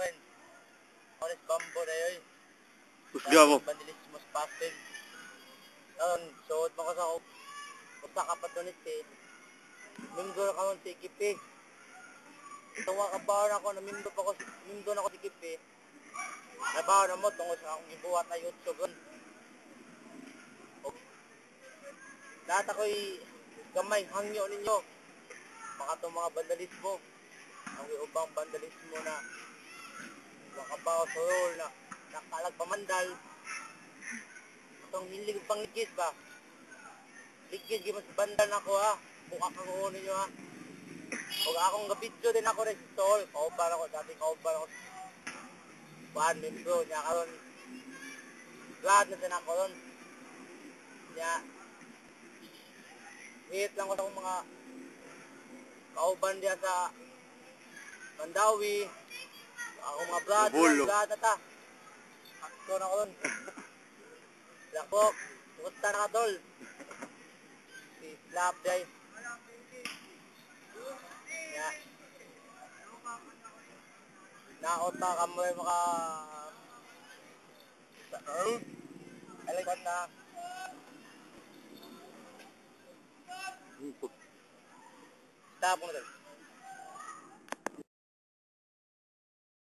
men. Honest bambo na yun. Usga mo. Bandilismo sa pastel. Noon, suot mo ko sa usa ka patunis eh. Mimdo na ka mong tikip eh. Tunga ka ba na ako, mimdo na ako tikip eh. Nabaw na mo, tungkol sa akong ibuhat na YouTube. Lahat ako'y gamay, hangyo ninyo. Mga itong mga vandalismo. Ang ubang vandalismo na makabaw sa role na nakalag pamandal. Itong hilig pang ligis ba? Ligis, mas bandal na ako ha. Kung akong ninyo ha. Huwag akong gabidyo din ako rin sa sol. Kauban ako, dati kauban ako. Buwan, membro, niya karon. Glad na siya ako ron. Niya, hit lang ko sa mga kauban diya sa Mandawi. Ako mga brother, glad na ta. Ako na ko ron. Lakok, pumunta na ka tol. Si Slap day. Niya, naota ka mo yung mga sa earth. Alikot na. Stop mo na.